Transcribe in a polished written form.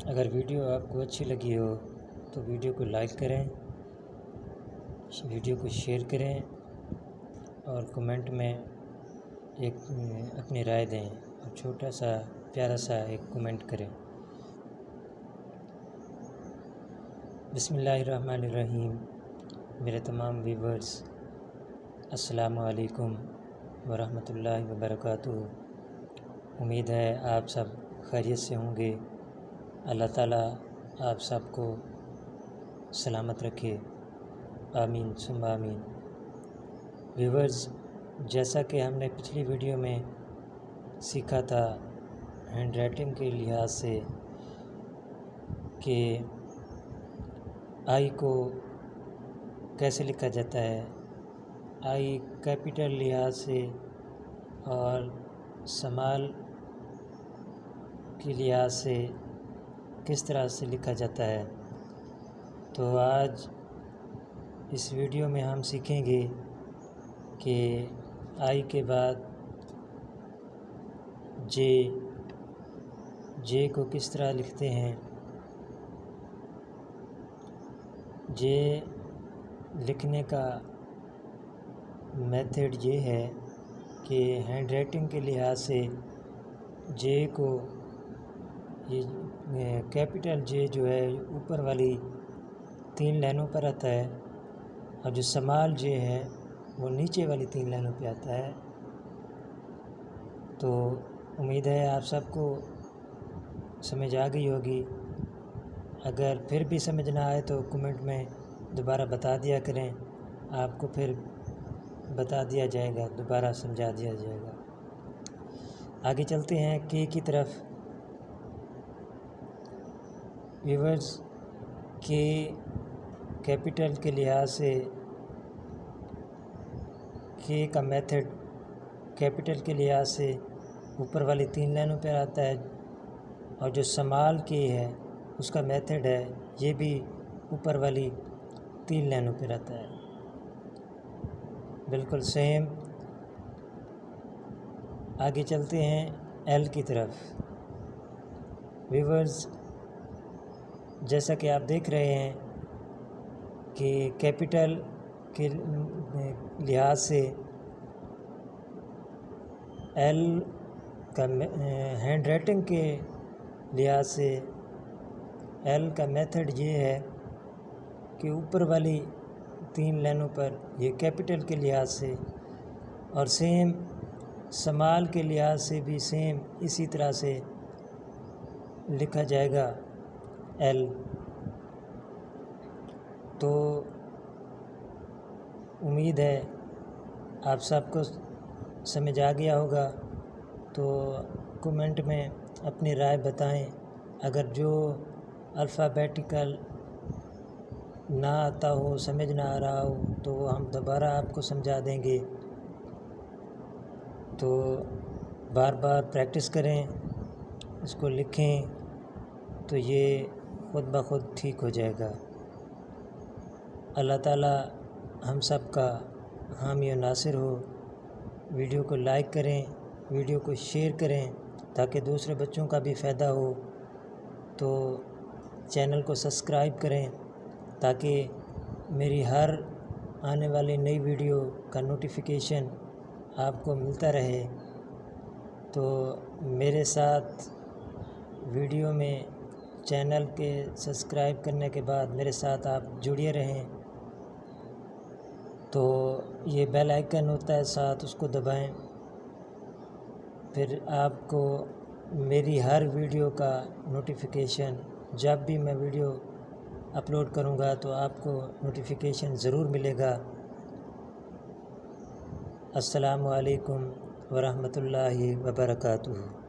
اگر ویڈیو آپ کو اچھی لگی ہو تو ویڈیو کو لائک کریں، ویڈیو کو شیئر کریں اور کمنٹ میں ایک اپنی رائے دیں اور چھوٹا سا پیارا سا ایک کمنٹ کریں۔ بسم اللہ الرحمن الرحیم۔ میرے تمام ویورز السلام علیکم ورحمۃ اللہ وبرکاتہ۔ امید ہے آپ سب خیریت سے ہوں گے۔ اللہ تعالیٰ آپ سب کو سلامت رکھے، آمین ثم آمین۔ ویورز، جیسا کہ ہم نے پچھلی ویڈیو میں سیکھا تھا ہینڈ رائٹنگ کے لحاظ سے کہ آئی کو کیسے لکھا جاتا ہے، آئی کیپٹل لحاظ سے اور سمال کے لحاظ سے کس طرح سے لکھا جاتا ہے، تو آج اس ویڈیو میں ہم سیکھیں گے کہ آئی کے بعد جے کو کس طرح لکھتے ہیں۔ جے لکھنے کا میتھڈ یہ ہے کہ ہینڈ رائٹنگ کے لحاظ سے جے کو یہ کیپٹل جے جو ہے اوپر والی 3 لائنوں پر آتا ہے اور جو سمال جے ہے وہ نیچے والی 3 لائنوں پہ آتا ہے۔ تو امید ہے آپ سب کو سمجھ آ گئی ہوگی۔ اگر پھر بھی سمجھ نہ آئے تو کمنٹ میں دوبارہ بتا دیا کریں، آپ کو پھر بتا دیا جائے گا، دوبارہ سمجھا دیا جائے گا۔ آگے چلتے ہیں کے کی طرف۔ ویورز، کے کیپٹل کے لحاظ سے کے کا میتھڈ کیپٹل کے لحاظ سے اوپر والی 3 لائنوں پر آتا ہے، اور جو سمال کے ہے اس کا میتھڈ ہے یہ بھی اوپر والی 3 لائنوں پر آتا ہے، بالکل سیم۔ آگے چلتے ہیں ایل کی طرف۔ ویورز، جیسا کہ آپ دیکھ رہے ہیں کہ کیپٹل کے لحاظ سے ایل کا ہینڈ رائٹنگ کے لحاظ سے ایل کا میتھڈ یہ ہے کہ اوپر والی 3 لائنوں پر یہ کیپٹل کے لحاظ سے، اور سیم سمال کے لحاظ سے بھی سیم اسی طرح سے لکھا جائے گا ایل۔ تو امید ہے آپ سب کو سمجھ آ گیا ہوگا، تو کمنٹ میں اپنی رائے بتائیں۔ اگر جو الفابیٹیکل نہ آتا ہو، سمجھ نہ آ رہا ہو تو وہ ہم دوبارہ آپ کو سمجھا دیں گے، تو بار بار پریکٹس کریں، اس کو لکھیں تو یہ خود بخود ٹھیک ہو جائے گا۔ اللہ تعالیٰ ہم سب کا حامی و ناصر ہو۔ ویڈیو کو لائک کریں، ویڈیو کو شیئر کریں تاکہ دوسرے بچوں کا بھی فائدہ ہو، تو چینل کو سبسکرائب کریں تاکہ میری ہر آنے والی نئی ویڈیو کا نوٹیفیکیشن آپ کو ملتا رہے۔ تو میرے ساتھ ویڈیو میں چینل کے سبسکرائب کرنے کے بعد میرے ساتھ آپ جڑے رہیں، تو یہ بیل آئیکن ہوتا ہے ساتھ، اس کو دبائیں، پھر آپ کو میری ہر ویڈیو کا نوٹیفیکیشن جب بھی میں ویڈیو اپلوڈ کروں گا تو آپ کو نوٹیفیکیشن ضرور ملے گا۔ السلام علیکم ورحمۃ اللہ وبرکاتہ۔